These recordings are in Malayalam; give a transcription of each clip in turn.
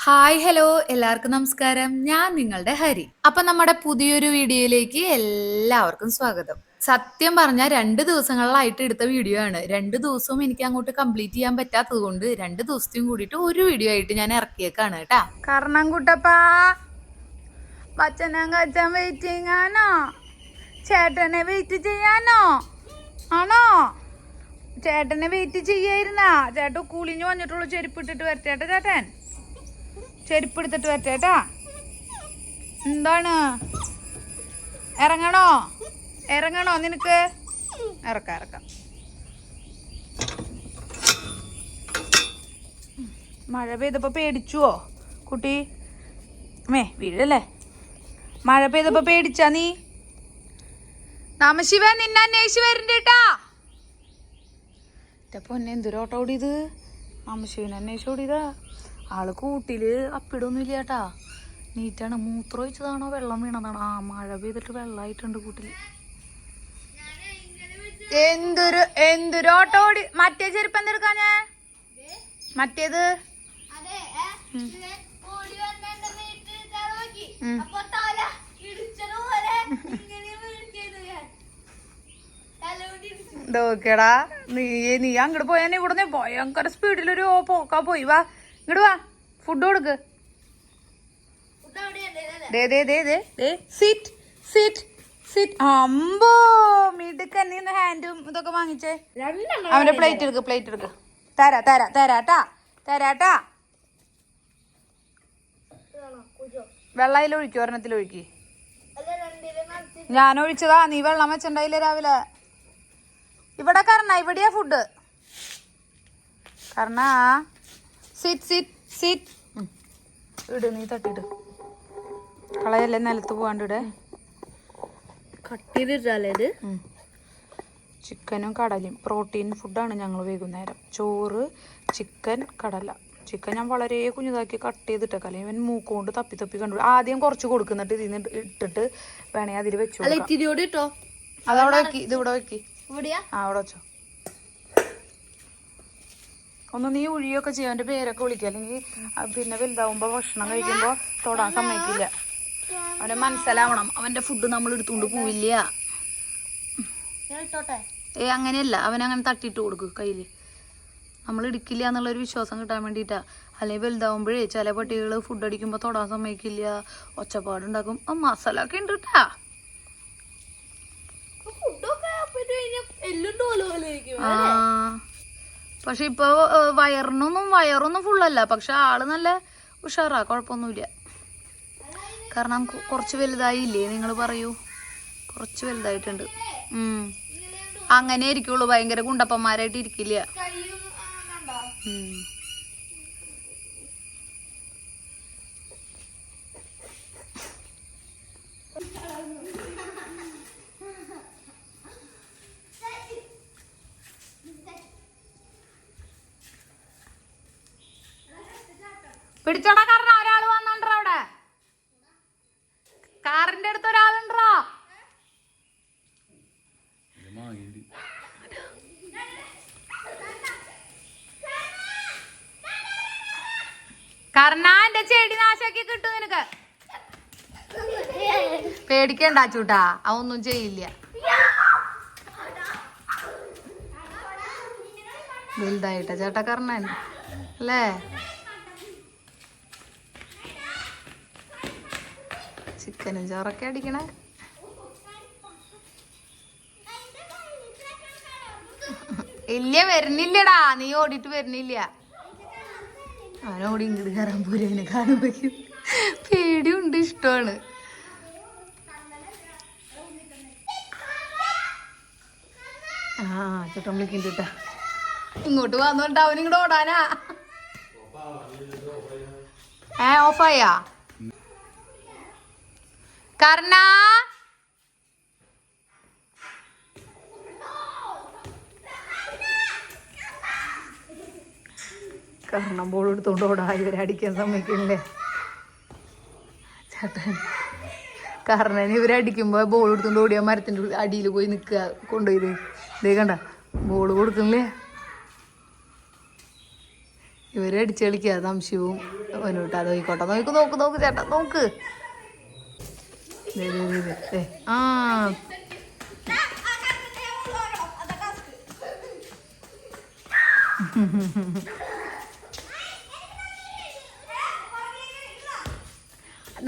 ഹായ് ഹലോ എല്ലാവർക്കും നമസ്കാരം. ഞാൻ നിങ്ങളുടെ ഹരി. അപ്പൊ നമ്മുടെ പുതിയൊരു വീഡിയോയിലേക്ക് എല്ലാവർക്കും സ്വാഗതം. സത്യം പറഞ്ഞാൽ 2 ദിവസങ്ങളിലായിട്ട് എടുത്ത വീഡിയോ ആണ്. 2 ദിവസവും എനിക്ക് അങ്ങോട്ട് കംപ്ലീറ്റ് ചെയ്യാൻ പറ്റാത്തത് കൊണ്ട് 2 ദിവസത്തെയും കൂടിയിട്ട് ഒരു വീഡിയോ ആയിട്ട് ഞാൻ ഇറക്കിയേക്കാണ് കേട്ടാ. കർണംകുട്ടപ്പാ വച്ചനം കച്ചൻ വെയിറ്റിംഗ് ആണോ? ചേട്ടനെ വെയിറ്റ് ചെയ്യാനോ ആണോ? ചേട്ടനെ വെയിറ്റ് ചെയ്യായിരുന്നാ? ചേട്ടൻ കുളിഞ്ഞു വന്നിട്ടുള്ളൂ. ചെരുപ്പ് ഇട്ടിട്ട് വരട്ടേട്ടാ. ചെരുപ്പ് എടുത്തിട്ട് വരട്ടേട്ടാ. എന്താണ് ഇറങ്ങണോ നിനക്ക്? ഇറക്കാം. മഴ പെയ്തപ്പോ പേടിച്ചുവോ കുട്ടി? വീഴല്ലേ? മഴ പെയ്തപ്പോ പേടിച്ചാ നീ? നാമശിവൻ നിന്നെ അന്വേഷിച്ച് വരുന്നുണ്ട്. പൊന്നെ എന്തൊരോട്ടോ ഓടിയത്? നാമശിവൻ അന്വേഷിച്ച് ഓടിയതാ. ആള് കൂട്ടില് അപ്പിടൊന്നും ഇല്ല ചേട്ടാ. നീറ്റാണ്. മൂത്രം ഒഴിച്ചതാണോ വെള്ളം വീണതാണോ? മഴ പെയ്തിട്ട് വെള്ളമായിട്ടുണ്ട് കൂട്ടില്. എന്തൊരു ഓട്ടോ ഓടി. മറ്റേ ചെരുപ്പ് എന്തെടുക്കാ ഞാൻ? മറ്റേത് നോക്കടാ. നീ അങ്ങോട്ട് പോയാ ഇവിടുന്ന് ഭയങ്കര സ്പീഡിലൊരു പോക്കാ പോയി. വാ ഇങ്ങോട്ട് വാ. ഫുഡ് കൊടുക്ക്. അമ്പോ മിടുക്കൻ. നീ ഹാൻഡും ഇതൊക്കെ വാങ്ങിച്ചേ. അവന്റെ പ്ലേറ്റ് എടുക്ക്. തരാട്ടാ. വെള്ളം അതിലൊഴിക്കും. ഒരെണ്ണത്തിലൊഴുക്കി. ഞാൻ ഒഴിച്ചതാ. നീ വെള്ളം വെച്ചിണ്ടായില്ലേ രാവിലെ? ഇവിടെ ഇവിടെയാ ഫുഡ്. സിറ്റ് ഇട്. നീ തട്ടിട്ട് കളയല്ലേ. നിലത്ത് പോവാണ്ട് ഇടേ. കട്ടിയിട്ടാലേ ചിക്കനും കടലയും പ്രോട്ടീൻ ഫുഡാണ് ഞങ്ങൾ വൈകുന്നേരം. ചോറ്, ചിക്കൻ, കടല. ചിക്കൻ ഞാൻ വളരെ കുഞ്ഞതാക്കി കട്ട് ചെയ്തിട്ടേക്കാം. അല്ലെങ്കിൽ ഇവൻ മൂക്കുകൊണ്ട് തപ്പി കണ്ടു. ആദ്യം കുറച്ച് കൊടുക്കുന്നിട്ട് ഇതിന് ഇട്ടിട്ട് വേണേ അതിൽ വെച്ചു. അതവിടെ വെക്കി. ഇത് ഇവിടെ വെക്കി. അവിടെ വെച്ചോ. ഒന്ന് നീ ഉഴിയൊക്കെ ചെയ്യും. അവന്റെ പേരൊക്കെ വിളിക്കുക. അല്ലെങ്കിൽ പിന്നെ വലുതാവുമ്പോ ഭക്ഷണം കഴിക്കുമ്പോ തൊടാൻ സമ്മതിക്കില്ല. അവനെ മനസ്സിലാവണം. അവന്റെ ഫുഡ് നമ്മൾ എടുത്തുകൊണ്ട് പോവില്ല. അങ്ങനെയല്ല. അവനങ്ങനെ തട്ടിയിട്ട് കൊടുക്കും കയ്യില്. നമ്മൾ ഇടിക്കില്ല എന്നുള്ളൊരു വിശ്വാസം കിട്ടാൻ വേണ്ടിയിട്ടാ. അല്ലെങ്കിൽ വലുതാവുമ്പോഴേ ചില പട്ടികൾ ഫുഡ് അടിക്കുമ്പോ തൊടാൻ സമ്മതിക്കില്ല. ഒച്ചപ്പാടുണ്ടാക്കും. മസാല ഒക്കെ ഉണ്ട് കേട്ടാ. പക്ഷെ ഇപ്പൊ വയറൊന്നും ഫുള്ളല്ല. പക്ഷെ ആള് നല്ല ഉഷാറാ. കുഴപ്പമൊന്നുമില്ല. കാരണം കുറച്ച് വലുതായില്ലേ? നിങ്ങൾ പറയൂ. കുറച്ച് വലുതായിട്ടുണ്ട്. അങ്ങനെ ഇരിക്കുള്ളൂ. ഭയങ്കര ഗുണ്ടപ്പന്മാരായിട്ട് ഇരിക്കില്ല. പിടിച്ചോടാ. കാരണം ഒരാള് വന്നോ അവിടെ. കാറിന്റെ അടുത്ത് ഒരാളുണ്ടോ? കാരണം എന്റെ ചെടി നാശാക്കി കിട്ടും നിനക്ക്. പേടിക്കണ്ട ചൂട്ടാ. അതൊന്നും ചെയ്യില്ല. വലുതായിട്ട ചേട്ടാ കർണൻ അല്ലേ? ചിക്കനും ചോറൊക്കെ അടിക്കണേ. ഇല്ല, വരുന്നില്ലടാ. നീ ഓടിട്ട് വരുന്നില്ല. അവനോടി ഇങ്ങോട്ട് കയറാൻ പോലെ. അവനെ കാണുമ്പോഴേക്കും പേടിയുണ്ട്. ഇഷ്ടമാണ്. ചേട്ടൻ വിളിക്കണ്ടാ. ഇങ്ങോട്ട് വന്നോണ്ട് അവനിങ്ങോട്ട് ഓടാനാ. ഓഫായാ കർണ? കർണം ബോൾ എടുത്തോണ്ട് ഓടാ. ഇവരെ അടിക്കാൻ സമ്മതിക്കില്ലേ ചേട്ടൻ? കർണന് ഇവരടിക്കുമ്പോ ബോൾ എടുത്തോണ്ട് ഓടിയാ മരത്തിന്റെ അടിയിൽ പോയി നിക്കുക. കൊണ്ടുപോയി ഇതേ കണ്ട ബോൾ കൊടുക്കണില്ലേ? ഇവരെ അടിച്ചു കളിക്കുക സംശയവും ഓനോട്ട് അത് നോയിക്കോട്ടെ. നോക്ക് നോക്ക് നോക്ക് ചേട്ടാ നോക്ക്. ആ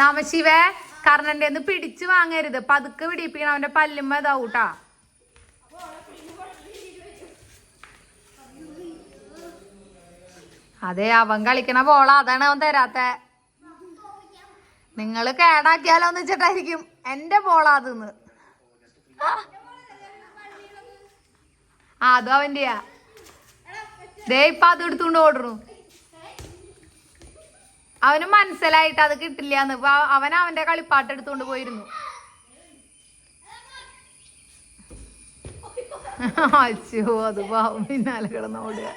നമശിവേ കർണന്റെ ഒന്ന് പിടിച്ചു വാങ്ങരുത്, പതുക്കെ പിടിപ്പിക്കണം, അവന്റെ പല്ലുമ്മ ഇതാവൂട്ടാ. അതെ അവൻ കളിക്കണ ബോള, അതാണ് അവൻ തരാത്ത. നിങ്ങള് കേടാക്കിയാലോന്ന് വെച്ചിട്ടായിരിക്കും. എന്റെ ബോളാ അതെന്ന്. അതും അവന്റെയാ. ദേ ഇപ്പൊ അത് എടുത്തുകൊണ്ട് ഓടുന്നു. അവന് മനസ്സിലായിട്ട് അത് കിട്ടില്ലാന്ന്. ഇപ്പൊ അവൻ അവന്റെ കളിപ്പാട്ട് എടുത്തുകൊണ്ട് പോയിരുന്നു. അച്ഛോ അത് പാവം പിന്നാലെ കിടന്നോടുക.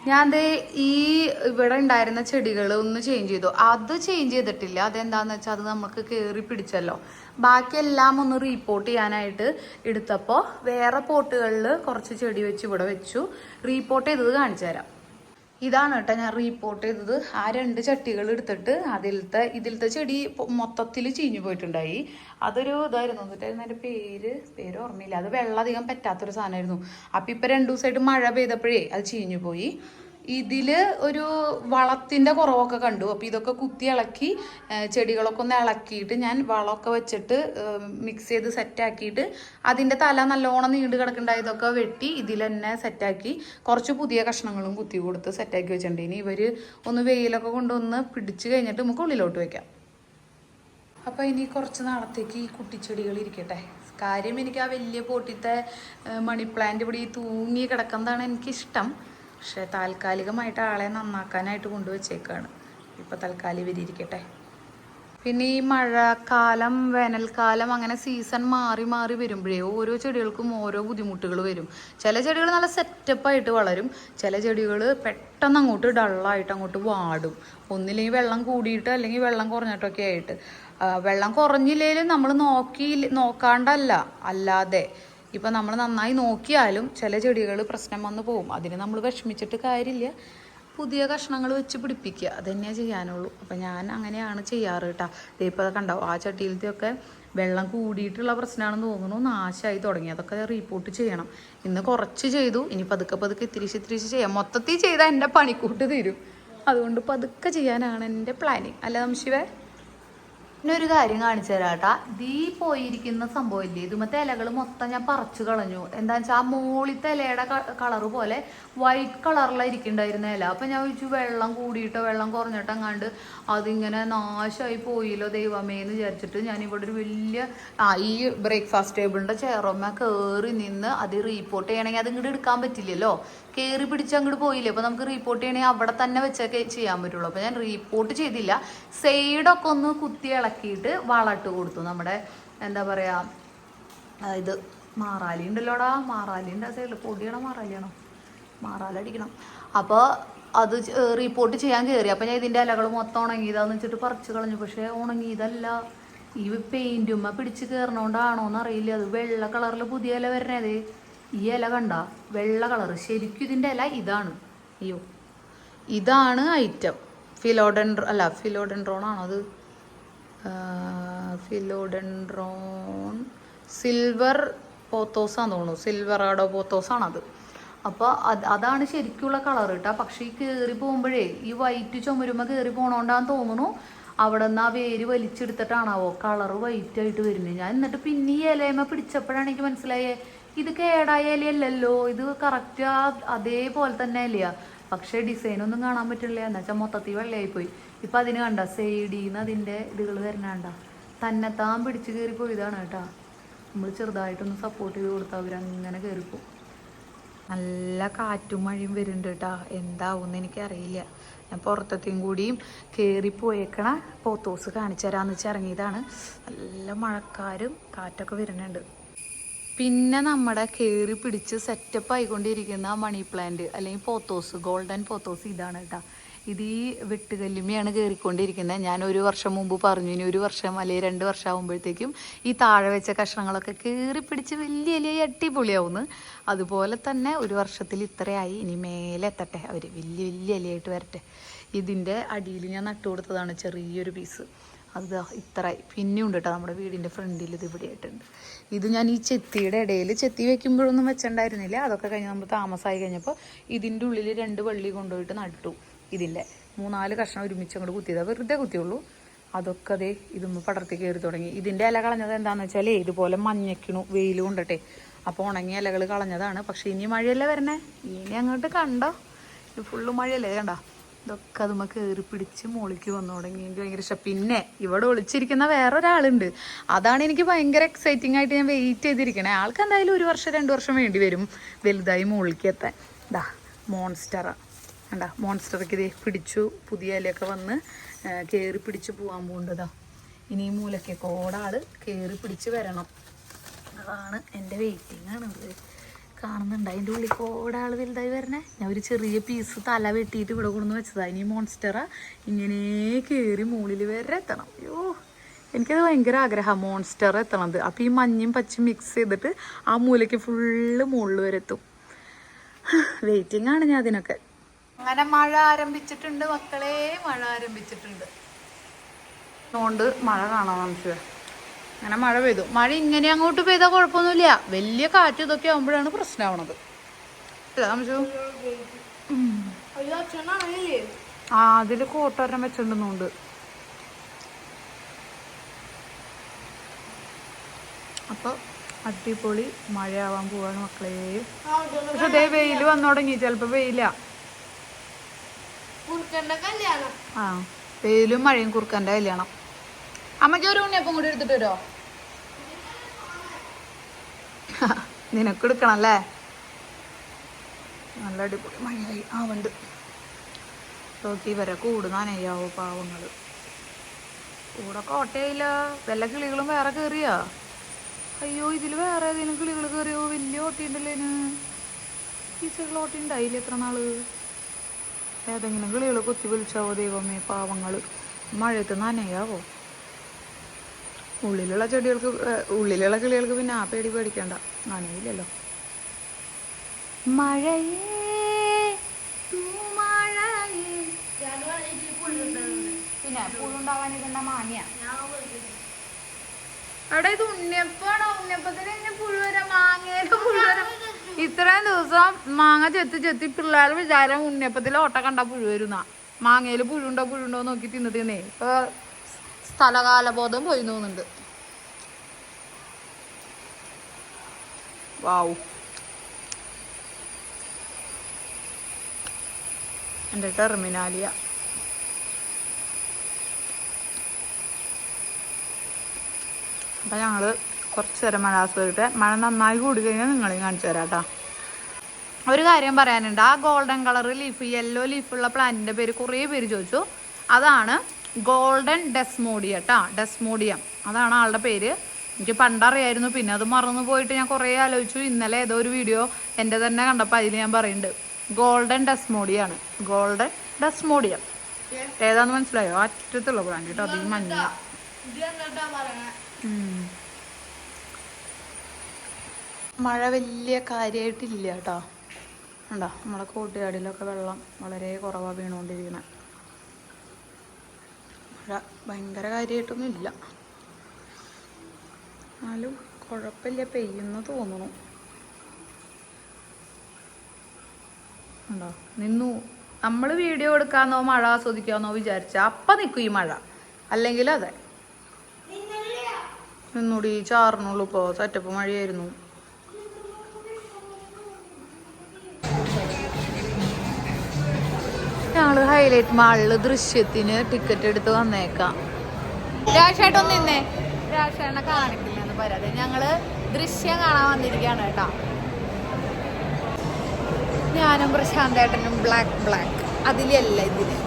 ഞാൻ ഈ ഇവിടെ ഉണ്ടായിരുന്ന ചെടികൾ ഒന്ന് ചേഞ്ച് ചെയ്തു. അത് ചേഞ്ച് ചെയ്തിട്ടില്ല. അതെന്താന്ന് വെച്ചാൽ അത് നമുക്ക് കയറി പിടിച്ചല്ലോ. ബാക്കിയെല്ലാം ഒന്ന് റീപോർട്ട് ചെയ്യാനായിട്ട് എടുത്തപ്പോൾ വേറെ പോട്ടുകളിൽ കുറച്ച് ചെടി വെച്ച് ഇവിടെ വെച്ചു. റീപോർട്ട് ചെയ്തത് കാണിച്ചു തരാം. ഇതാണ് കേട്ടോ ഞാൻ റീപോർട്ട് ചെയ്തത്. ആ 2 ചട്ടികൾ എടുത്തിട്ട് ഇതിലത്തെ ചെടി മൊത്തത്തിൽ ചീഞ്ഞു പോയിട്ടുണ്ടായി. അതൊരു ഇതായിരുന്നു. എന്നിട്ടായിരുന്നു അതിൻ്റെ പേര് ഓർമ്മയില്ല. അത് വെള്ളം അധികം പറ്റാത്തൊരു സാധനമായിരുന്നു. അപ്പം ഇപ്പം 2 ദിവസമായിട്ട് മഴ പെയ്തപ്പോഴേ അത് ചീഞ്ഞു പോയി. ഇതില് ഒരു വളത്തിന്റെ കുറവൊക്കെ കണ്ടു. അപ്പൊ ഇതൊക്കെ കുത്തി ഇളക്കി ചെടികളൊക്കെ ഒന്ന് ഇളക്കിയിട്ട് ഞാൻ വളമൊക്കെ വെച്ചിട്ട് മിക്സ് ചെയ്ത് സെറ്റാക്കിയിട്ട് അതിന്റെ തല നല്ലോണം നീണ്ടു കിടക്കണ്ടായി ഇതൊക്കെ വെട്ടി ഇതിൽ തന്നെ സെറ്റാക്കി കുറച്ച് പുതിയ കഷ്ണങ്ങളും കുത്തി കൊടുത്ത് സെറ്റാക്കി വെച്ചിട്ടുണ്ട്. ഇനി ഇവര് ഒന്ന് വെയിലൊക്കെ കൊണ്ടൊന്ന് പിടിച്ചു കഴിഞ്ഞിട്ട് നമുക്ക് ഉള്ളിലോട്ട് വെക്കാം. അപ്പൊ ഇനി കുറച്ച് നാളത്തേക്ക് ഈ കുട്ടിച്ചെടികൾ ഇരിക്കട്ടെ. കാര്യം എനിക്ക് ആ വലിയ പോട്ടിത്തെ മണി പ്ലാന്റ് ഇവിടെ ഈ തൂങ്ങി കിടക്കുന്നതാണ് എനിക്കിഷ്ടം. പക്ഷെ താൽക്കാലികമായിട്ട് ആളെ നന്നാക്കാനായിട്ട് കൊണ്ടുവച്ചേക്കാണ്. ഇപ്പം തൽക്കാലം ഇവരിയ്ക്കട്ടെ. പിന്നെ ഈ മഴക്കാലം വേനൽക്കാലം അങ്ങനെ സീസൺ മാറി മാറി വരുമ്പോഴേ ഓരോ ചെടികൾക്കും ഓരോ ബുദ്ധിമുട്ടുകൾ വരും. ചില ചെടികൾ നല്ല സെറ്റപ്പായിട്ട് വളരും, ചില ചെടികൾ പെട്ടെന്ന് അങ്ങോട്ട് ഡള്ളായിട്ട് അങ്ങോട്ട് വാടും. ഒന്നില്ലെങ്കിൽ വെള്ളം കൂടിയിട്ട് അല്ലെങ്കിൽ വെള്ളം കുറഞ്ഞിട്ടൊക്കെ ആയിട്ട്. വെള്ളം കുറഞ്ഞില്ലെങ്കിലും നമ്മൾ നോക്കാണ്ടല്ല, അല്ലാതെ ഇപ്പം നമ്മൾ നന്നായി നോക്കിയാലും ചില ചെടികൾ പ്രശ്നം വന്ന് പോകും. അതിന് നമ്മൾ വിഷമിച്ചിട്ട് കാര്യമില്ല. പുതിയ കഷ്ണങ്ങൾ വെച്ച് പിടിപ്പിക്കുക, അത് തന്നെയാണ് ചെയ്യാനുള്ളൂ. അപ്പം ഞാൻ അങ്ങനെയാണ് ചെയ്യാറ് കേട്ടോ. ഇപ്പോൾ കണ്ടോ ആ ചട്ടിയിലത്തെയൊക്കെ വെള്ളം കൂടിയിട്ടുള്ള പ്രശ്നമാണെന്ന് തോന്നുന്നു, നാശമായി തുടങ്ങി. അതൊക്കെ റീപോർട്ട് ചെയ്യണം. ഇന്ന് കുറച്ച് ചെയ്തു, ഇനി പതുക്കെ ഇത്തിരിച്ച് ചെയ്യാം. മൊത്തത്തിൽ ചെയ്താൽ എൻ്റെ പണിക്കൂട്ട് തീരും. അതുകൊണ്ട് പതുക്കെ ചെയ്യാനാണ് എൻ്റെ പ്ലാനിങ്. അല്ല ശിവേ? പിന്നെ ഒരു കാര്യം കാണിച്ചു തരാം കേട്ടാ. ഈ പോയിരിക്കുന്ന സംഭവമില്ലേ, ഇതുമത്തെ ഇലകൾ മൊത്തം ഞാൻ പറിച്ചു കളഞ്ഞു. എന്താ വെച്ചാൽ ആ മോളിത്തെ ഇലയുടെ കളറ് പോലെ വൈറ്റ് കളറിലായിരിക്കണ്ടായിരുന്ന ഇല. അപ്പം ഞാൻ ചോദിച്ചു വെള്ളം കൂടിയിട്ടോ വെള്ളം കുറഞ്ഞിട്ടോ എങ്ങാണ്ട് അതിങ്ങനെ നാശമായി പോയില്ലോ ദൈവമേ എന്ന് വിചാരിച്ചിട്ട് ഞാൻ ഇവിടെ ഒരു വലിയ ഈ ബ്രേക്ക്ഫാസ്റ്റ് ടേബിളിൻ്റെ ചെയറൊമ്മ കയറി നിന്ന് അത് റീപോർട്ട് ചെയ്യണമെങ്കിൽ അത് ഇങ്ങോട്ട് എടുക്കാൻ പറ്റില്ലല്ലോ. കയറി പിടിച്ച് അങ്ങോട്ട് പോയില്ലേ. അപ്പോൾ നമുക്ക് റീപോർട്ട് ചെയ്യണമെങ്കിൽ അവിടെ തന്നെ വെച്ചൊക്കെ ചെയ്യാൻ പറ്റുള്ളൂ. അപ്പോൾ ഞാൻ റീപോർട്ട് ചെയ്തില്ല. സൈഡൊക്കെ ഒന്ന് കുത്തി ഇളക്കിയിട്ട് വളമിട്ട് കൊടുത്തു. നമ്മുടെ എന്താ പറയുക, ഇത് മാറാലി ഉണ്ടല്ലോടാ, മാറാലിൻ്റെ സൈഡിൽ പൊടിയണോ മാറാലിയാണോ, മാറാലടിക്കണം. അപ്പോൾ അത് റീപോർട്ട് ചെയ്യാൻ കയറി. അപ്പോൾ ഞാൻ ഇതിൻ്റെ ഇലകൾ മൊത്തം ഉണങ്ങിയതാന്ന് വെച്ചിട്ട് പറിച്ച് കളഞ്ഞു. പക്ഷേ ഉണങ്ങിയതല്ല, ഈ പെയിൻറ്റുമ്മ പിടിച്ച് കയറണോണ്ടാണോന്ന് അറിയില്ല. അത് വെള്ള കളറിൽ പുതിയ ഇല വരണത്. ഈ ഇല കണ്ട വെള്ള കളറ്. ശരിക്കും ഇതിൻ്റെ ഇല ഇതാണ്. അയ്യോ, ഇതാണ് ഐറ്റം. ഫിലോഡെൻഡ്രോൺ ആണോ അത്? ഫിലോഡെൻഡ്രോൺ സിൽവർ പോത്തോസാന്ന് തോന്നുന്നു. സിൽവറാഡോ പോത്തോസാണത്. അപ്പോൾ അതാണ് ശരിക്കുള്ള കളർ കേട്ടോ. പക്ഷേ ഈ കയറി പോകുമ്പോഴേ ഈ വൈറ്റ് ചുമരുമ്പോൾ കയറി പോകണോണ്ടാന്ന് തോന്നുന്നു. അവിടെ നിന്ന് ആ വേര് വലിച്ചെടുത്തിട്ടാണാവോ കളറ് വൈറ്റ് ആയിട്ട് വരുന്നത്. ഞാൻ എന്നിട്ട് പിന്നെ ഈ ഇലയമ്മ പിടിച്ചപ്പോഴാണ് എനിക്ക് മനസ്സിലായേ ഇത് കേടായ ഇലയല്ലല്ലോ, ഇത് കറക്റ്റ് അതേപോലെ തന്നെ ഇല്ലയാ. പക്ഷേ ഡിസൈനൊന്നും കാണാൻ പറ്റില്ല. എന്ന് വെച്ചാൽ മൊത്തത്തിൽ വെള്ളയായിപ്പോയി. ഇപ്പം അതിന് കണ്ട സൈഡിന്ന് അതിൻ്റെ ഇതുകൾ വരണണ്ട, തന്നെത്താൻ പിടിച്ച് കയറിപ്പോയി. ഇതാണ് കേട്ടോ. നമ്മൾ ചെറുതായിട്ടൊന്ന് സപ്പോർട്ട് ചെയ്ത് കൊടുത്താൽ അവരങ്ങനെ കയറിപ്പോവും. നല്ല കാറ്റും മഴയും വരുന്നുണ്ട് കേട്ടോ. എന്താവുമെന്ന് എനിക്കറിയില്ല. ഞാൻ പുറത്തെയും കൂടിയും കയറിപ്പോയേക്കണ പോത്തോസ് കാണിച്ചു തരാമെന്ന് വെച്ച് ഇറങ്ങിയതാണ്. നല്ല മഴക്കാരും കാറ്റൊക്കെ വരുന്നുണ്ട്. പിന്നെ നമ്മുടെ കയറി പിടിച്ച് സെറ്റപ്പ് ആയിക്കൊണ്ടിരിക്കുന്ന മണി പ്ലാന്റ് അല്ലെങ്കിൽ പോത്തോസ്, ഗോൾഡൻ പോത്തോസ് ഇതാണ് കേട്ടോ. ഇത് ഈ വെട്ടുകല്ലുമ്മയാണ് കയറിക്കൊണ്ടിരിക്കുന്നത്. ഞാൻ ഒരു വർഷം മുമ്പ് പറഞ്ഞു, ഇനി ഒരു വർഷം അല്ലെങ്കിൽ 2 വർഷം ആകുമ്പോഴത്തേക്കും ഈ താഴെ വെച്ച കഷ്ണങ്ങളൊക്കെ കയറി പിടിച്ച് വലിയ ഇലയായി അടിപൊളിയാവുന്നു. അതുപോലെ തന്നെ ഒരു വർഷത്തിൽ ഇത്രയായി, ഇനി മേലെ എത്തട്ടെ അവർ, വലിയ വലിയ ഇലയായിട്ട് വരട്ടെ. ഇതിൻ്റെ അടിയിൽ ഞാൻ നട്ടു കൊടുത്തതാണ് ചെറിയൊരു പീസ്, അത് ഇത്രയായി. പിന്നെയും ഉണ്ട് കേട്ടോ നമ്മുടെ വീടിൻ്റെ ഫ്രണ്ടിൽ ഇത് ഇവിടെ ആയിട്ടുണ്ട്. ഇത് ഞാൻ ഈ ചെത്തിയുടെ ഇടയിൽ ചെത്തി വെക്കുമ്പോഴൊന്നും വെച്ചിട്ടുണ്ടായിരുന്നില്ല. അതൊക്കെ കഴിഞ്ഞ് നമ്മൾ താമസമായി കഴിഞ്ഞപ്പോൾ ഇതിൻ്റെ ഉള്ളിൽ 2 വള്ളി കൊണ്ടുപോയിട്ട് നട്ടു. ഇതിൻ്റെ 3-4 കഷ്ണം ഒരുമിച്ച് അങ്ങോട്ട് കുത്തിയതാണ്, വെറുതെ കുത്തിയുള്ളൂ. അതൊക്കെ അതേ ഇതൊന്ന് പടർത്തി കയറി തുടങ്ങി. ഇതിൻ്റെ ഇല കളഞ്ഞത് എന്താണെന്ന് വെച്ചാൽ ഇതുപോലെ മഞ്ഞയ്ക്കണു, വെയിൽ കൊണ്ടിട്ടെ. അപ്പോൾ ഉണങ്ങിയ ഇലകൾ കളഞ്ഞതാണ്. പക്ഷേ ഇനി മഴയല്ലേ വരണേ, ഇനി അങ്ങോട്ട് കണ്ടോ, ഇത് ഫുള്ള് മഴയല്ലേ, കണ്ടോ. ഇതൊക്കെ അതുമ്മ കയറി പിടിച്ച് മുകളിലേക്ക് വന്നു തുടങ്ങി. എനിക്ക് ഭയങ്കര ഇഷ്ടം. പിന്നെ ഇവിടെ ഒളിച്ചിരിക്കുന്ന വേറൊരാളുണ്ട്, അതാണ് എനിക്ക് ഭയങ്കര എക്സൈറ്റിംഗ് ആയിട്ട് ഞാൻ വെയിറ്റ് ചെയ്തിരിക്കണേ. ആൾക്ക് എന്തായാലും 1 വർഷം 2 വർഷം വേണ്ടി വരും വലുതായി മുകളിലേക്ക് എത്താൻ. ഇതാ മോൺസ്റ്ററാ, കണ്ടാ മോൺസ്റ്റർക്ക് ഇതേ പിടിച്ചു, പുതിയ ഇലയൊക്കെ വന്ന് കയറി പിടിച്ച് പോകാൻ പോകേണ്ടതാ. ഇനി ഈ മൂലക്കൊക്കെ ഓടാള് കയറി പിടിച്ച് വരണം, അതാണ് എൻ്റെ വെയിറ്റിംഗ് ആണത്. കാണുന്നുണ്ട് അതിൻ്റെ ഉള്ളിൽ ഓടാൾ വലുതായി വരണേ. ഞാൻ ഒരു ചെറിയ പീസ് തല വെട്ടിയിട്ട് ഇവിടെ കൊണ്ടുവന്ന് വെച്ചതാണ്. ഇനി മോൺസ്റ്ററ ഇങ്ങനെ കയറി മുകളിൽ വരെ എത്തണം. അയ്യോ എനിക്കത് ഭയങ്കര ആഗ്രഹമാണ് മോൺസ്റ്റർ എത്തണത്. അപ്പോൾ ഈ മഞ്ഞയും പച്ചയും മിക്സ് ചെയ്തിട്ട് ആ മൂലയ്ക്ക് ഫുള്ള് മുകളിൽ വരെ എത്തും. വെയിറ്റിംഗ് ആണ് ഞാൻ അതിനൊക്കെ. അങ്ങനെ മഴ ആരംഭിച്ചിട്ടുണ്ട് മക്കളെ, മഴ ആരംഭിച്ചിട്ടുണ്ട്. അതുകൊണ്ട് മഴ കാണാൻ മനസ്സിലാ. അങ്ങനെ മഴ പെയ്തു. മഴ ഇങ്ങനെ അങ്ങോട്ട് പെയ്താൽ കുഴപ്പമൊന്നുമില്ല, വലിയ കാറ്റ് ഇതൊക്കെ ആകുമ്പോഴാണ് പ്രശ്നമാവണത്. ആ അതിൽ കോട്ടൊരം വെച്ചിട്ടുണ്ടെന്നുണ്ട്. അപ്പൊ അടിപൊളി മഴയാവാൻ പോവാണ് മക്കളെ. പക്ഷെ അതേ വെയിൽ വന്നു തുടങ്ങി, ചിലപ്പോ വെയില. ആ വെയിലും മഴയും കുറുക്കൻ്റെ കല്യാണം. അമ്മയ്ക്ക് ഒരു ഉണ്ണിയപ്പം കൂടി എടുത്തിട്ട് വരുമോ? നിനക്ക് എടുക്കണല്ലേ. നല്ല അടിപൊളി മഴയായി ആവുന്നുണ്ട്. നോക്കി വരെ കൂട് നനയാവോ പാവങ്ങള്. കൂടെ കോട്ടയില്ല, വല്ല കിളികളും വേറെ കയറിയാ? അയ്യോ ഇതിൽ വേറെ ഏതെങ്കിലും കിളികൾ കയറിയോ? വലിയ ഓട്ടിയുണ്ടല്ലേന്, ടീച്ചറുകൾ ഓട്ടി ഉണ്ടായില്ല എത്ര നാള്. ഏതെങ്കിലും കിളികൾ കൊത്തി വിളിച്ചാവോ ദൈവമേ, പാവങ്ങള് മഴയത്ത് നനയാവോ. ഉള്ളിലുള്ള ചെടികൾക്ക്, ഉള്ളിലുള്ള കിളികൾക്ക് പിന്നെ ആ പേടി പേടിക്കണ്ട, നനയില്ലല്ലോ. മഴയേ പിന്നെ പുഴുണ്ടാവാൻ ഇതെന്താ മാങ്ങ? അവിടെ ഇത് ഉണ്ണിയപ്പാണോ? ഉണ്ണിയപ്പത്തിന് കഴിഞ്ഞ പുഴുവര, മാങ്ങയില് പുഴുവര. ഇത്രയും ദിവസം മാങ്ങ ചെത്തി ചെത്തി പിള്ളേർ വിചാരം ഉണ്ണിയപ്പത്തിൽ ഓട്ട കണ്ട പുഴു വരുന്ന. മാങ്ങയിൽ പുഴുണ്ടോ നോക്കി തിന്ന് തിന്നേ ഇപ്പൊ സ്ഥലകാലബോധം പോയി തോന്നുന്നുണ്ട്. വാവ്, എൻ്റെ ടെർമിനാലിയ. അപ്പം ഞങ്ങൾ കുറച്ച് നേരം മഴ ആസ്വദിച്ചിട്ട്, മഴ നന്നായി കൂടി കഴിഞ്ഞാൽ നിങ്ങളെയും കാണിച്ചു തരാം കേട്ടോ. ഒരു കാര്യം പറയാനുണ്ട്, ആ ഗോൾഡൻ കളർ ലീഫ്, യെല്ലോ ലീഫുള്ള പ്ലാന്റിൻ്റെ പേര് കുറേ പേര് ചോദിച്ചു. അതാണ് ഗോൾഡൻ ഡെസ്മോഡിയ കേട്ടോ, ഡെസ്മോഡിയം അതാണ് ആളുടെ പേര്. എനിക്ക് പണ്ടറിയായിരുന്നു, പിന്നെ അത് മറന്നു പോയിട്ട് ഞാൻ കുറേ ആലോചിച്ചു. ഇന്നലെ ഏതോ ഒരു വീഡിയോ എൻ്റെ തന്നെ കണ്ടപ്പോൾ അതിൽ ഞാൻ പറയുന്നുണ്ട് ഗോൾഡൻ ഡെസ്മോഡിയാണ്, ഗോൾഡൻ ഡെസ്മോഡിയം. ഏതാന്ന് മനസ്സിലായോ? അറ്റത്തുള്ള പ്ലാന്റ് കേട്ടോ, അത് ഈ മഞ്ഞ. മഴ വലിയ കാര്യമായിട്ടില്ല കേട്ടോ. ഉണ്ടോ നമ്മളെ കോട്ടുകാടിലൊക്കെ വെള്ളം വളരെ കുറവാണ് വീണുകൊണ്ടിരിക്കുന്നത്. മഴ ഭയങ്കര കാര്യമായിട്ടൊന്നും ഇല്ല, എന്നാലും കുഴപ്പമില്ല, പെയ്യുന്നു തോന്നുന്നു. ഉണ്ടോ നിന്നു. നമ്മൾ വീഡിയോ എടുക്കാന്നോ മഴ ആസ്വദിക്കാന്നോ വിചാരിച്ച അപ്പം നിൽക്കും ഈ മഴ, അല്ലെങ്കിൽ അതെ നിന്നൂടി ചാറിനുള്ളൂ. ഇപ്പോൾ സെറ്റപ്പ് മഴയായിരുന്നു. ഞങ്ങൾ ഹൈലൈറ്റ് മാളില് ദൃശ്യത്തിന് ടിക്കറ്റ് എടുത്ത് വന്നേക്കാം. രാഷേട്ടൊന്ന് നിന്നേ, രാഷേട്ടനെ കാണിക്കില്ല എന്ന് പറയാതെ ഞങ്ങള് ദൃശ്യം കാണാൻ വന്നിരിക്കുകയാണ് കേട്ടോ. ഞാനും പ്രശാന്തേട്ടനും ബ്ലാക്ക് അതിലല്ല ഇതിന്.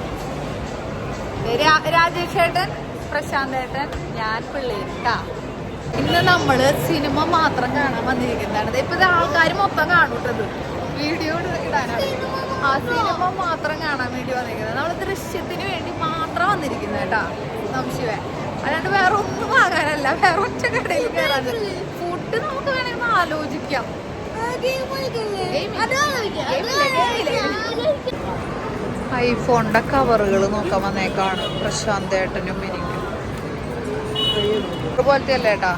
രാജേഷ് ഏട്ടൻ, പ്രശാന്തേട്ടൻ, ഞാൻ, പിള്ളേര് കേട്ടാ. ഇന്ന് നമ്മള് സിനിമ മാത്രം കാണാൻ വന്നിരിക്കുന്നതാണ്. ഇപ്പൊ ആൾക്കാർ മൊത്തം കാണൂട്ടത്, വീഡിയോ ഇടാനാണ്. ആ സിനിമ മാത്രം കാണാൻ വേണ്ടി വന്നിരിക്കുന്നത്. നമ്മൾ ദൃശ്യത്തിന് വേണ്ടി മാത്രം വന്നിരിക്കുന്നത് കേട്ടാ സംശയമേ. അല്ലാണ്ട് വേറെ ഒന്നും വാങ്ങാനല്ല, വേറെ ഒറ്റ കടയിൽ കയറാൻ. ഫുഡ് നമുക്ക് വേണമെങ്കിൽ ആലോചിക്കാം. ഐഫോണിന്റെ കവറുകൾ നോക്കാൻ വന്നേക്കാണ് പ്രശാന്ത് ഏട്ടനും എനിക്കും. പോലത്തെ അല്ലേ ഏട്ടാ,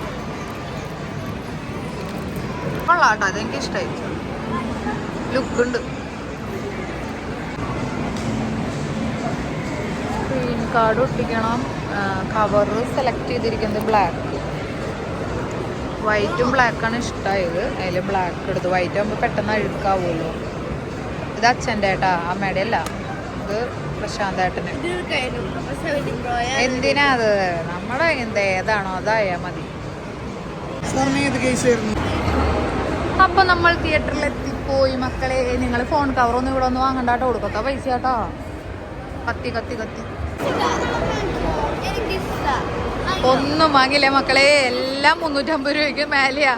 കൊള്ളാട്ടോ, അതെനിക്ക് ഇഷ്ടമായി, ലുക്കുണ്ട്. സ്ക്രീൻ കാർഡ് ഒട്ടിക്കണം. കവറ് സെലക്ട് ചെയ്തിരിക്കുന്നത് ബ്ലാക്ക്, വൈറ്റും ബ്ലാക്കാണ് ഇഷ്ടമായത്. അതിൽ ബ്ലാക്ക് എടുത്ത്, വൈറ്റ് ആകുമ്പോൾ പെട്ടെന്ന് അഴുക്കാവുമല്ലോ. ഇത് അച്ഛൻ്റെ ഏട്ടാ, അമ്മയുടെ അല്ല, ഇത് പ്രശാന്ത് ഏട്ടന്. എന്തിനാ അത്, നമ്മുടെ എന്താ ഏതാണോ അതായാ മതി. അപ്പൊ നമ്മൾ തിയേറ്ററിൽ എത്തിപ്പോയി മക്കളെ. നിങ്ങൾ ഫോൺ കവറൊന്നും ഇവിടെ ഒന്ന് വാങ്ങണ്ടാട്ടോ, കൊടുക്കത്ത പൈസ കേട്ടോ. കത്തി കത്തി കത്തി ഒന്നും വാങ്ങില്ലേ മക്കളെ, എല്ലാം 350 രൂപയ്ക്ക് മേലെയാ.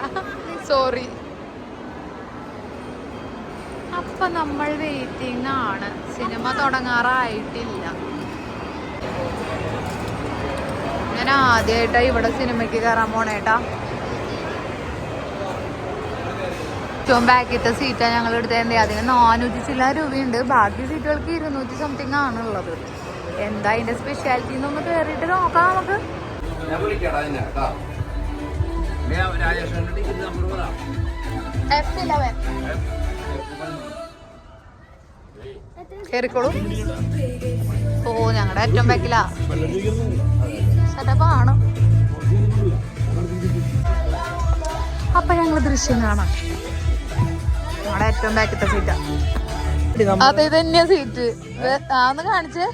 സോറി. അപ്പൊ നമ്മൾ വെയിറ്റിംഗ് ആണ്, സിനിമ തുടങ്ങാറായിട്ടില്ല. ഞാൻ ആദ്യമായിട്ടാ ഇവിടെ സിനിമയ്ക്ക് കയറാൻ പോണേട്ടാ. ഏറ്റവും ബാക്കിലത്തെ സീറ്റാ ഞങ്ങൾ എടുത്തത്. അതിന് 400 ചില രൂപയുണ്ട്, ബാക്കി സീറ്റുകൾക്ക് 200 സംതിങ് ആണുള്ളത്. എന്താ അതിന്റെ സ്പെഷ്യാലിറ്റി എന്നൊന്ന് കയറിയിട്ട് നോക്കാം നമുക്ക്. കേറിക്കോളൂ. ഓ, ഞങ്ങളുടെ ഏറ്റവും ബാക്കിലാ, സെറ്റപ്പാണ്. അപ്പൊ ഞങ്ങള് ദൃശ്യം കാണാം. ഞങ്ങളുടെ ഏറ്റവും ബാക്കിലത്തെ സീറ്റാ. അതെ, തന്നെയാ സീറ്റ്. ആന്ന് കാണിച്ചേ,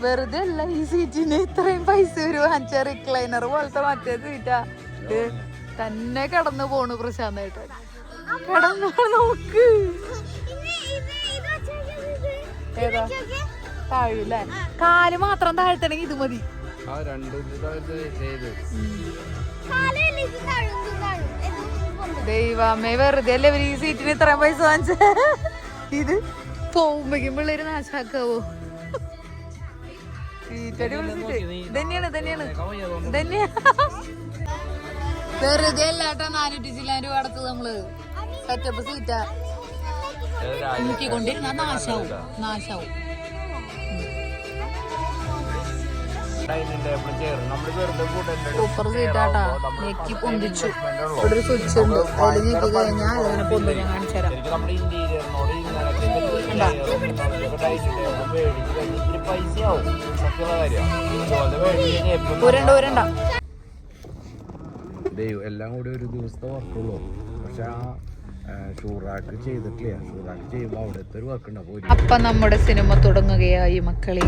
വെറുതെ അല്ല ഈ സീറ്റിന് ഇത്രയും പൈസ ഒരു വാങ്ങിച്ച. റിക്ലൈനർ പോലത്തെ മറ്റേ സീറ്റാ. തന്നെ കടന്നു പോണു പ്രശാന്തായിട്ട്. കടന്നു നോക്ക്. ഏതാ താഴൂല്ലേ? കാല് മാത്രം താഴ്ത്തണമെങ്കിൽ ഇത് മതി. ദൈവമേ, വെറുതെ അല്ലേ ഇവര് ഈ സീറ്റിന് ഇത്രയും പൈസ വാങ്ങിച്ച. ഇത് പോകുമ്പോഴേക്കും പിള്ളേര് നാശാക്കാവോ? വെറുതെ അല്ലാട്ടാ 400 ചില രൂപ അടച്ചത് നമ്മള്. സെറ്റപ്പ് സീറ്റാ. നോക്കിക്കൊണ്ടിരുന്ന നാശാവും. സൂപ്പർ സീറ്റാട്ടാ. ഞെക്കി പൊന്തിച്ചു. ഇവിടെ ഒരു സ്വിച്ച് ഉണ്ട്, അതിൽ ഞെക്കി കഴിഞ്ഞാൽ അതിനെ പൊന്തു. ഞാൻ കാണിച്ചു തരാം. എല്ലാം കൂടി ഒരു ദിവസത്തെ വർക്കുള്ളൂ. പക്ഷെ ഷൂറാക്ക് ചെയ്തിട്ടില്ല. ഷൂറാക്ക് ചെയ്യുമ്പോൾ അവിടുത്തെ ഒരു വർക്ക് ഉണ്ടാവും. അപ്പൊ നമ്മുടെ സിനിമ തുടങ്ങുകയായി മക്കളെ.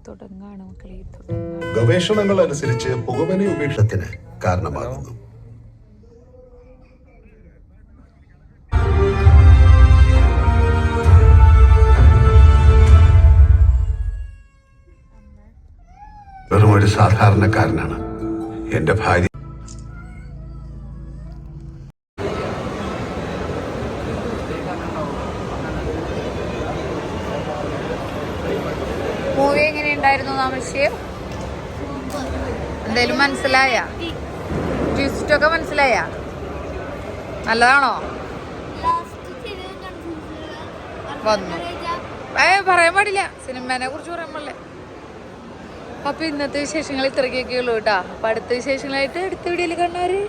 തുടങ്ങാണ് മക്കളെ. ഗവേഷണങ്ങൾ അനുസരിച്ച് പുകവലി ഉപേക്ഷത്തിന് കാരണമാകുന്നു. വെറും ഒരു സാധാരണക്കാരനാണ് എന്റെ ഭാര്യ. മൂവി എങ്ങനെയുണ്ടായിരുന്നു താമസിയം? എന്തായാലും മനസ്സിലായ? ട്വിസ്റ്റൊക്കെ മനസ്സിലായ? നല്ലതാണോ? വന്നു പറയാൻ പാടില്ല, സിനിമേനെ കുറിച്ച് പറയാൻ പാടില്ല. അപ്പൊ ഇന്നത്തെ വിശേഷങ്ങൾ ഇത്രയ്ക്കൊക്കെ ഉള്ളൂ കേട്ടാ. അപ്പൊ അടുത്ത വിശേഷങ്ങളായിട്ട് അടുത്ത വീഡിയോയിൽ കാണാറ്.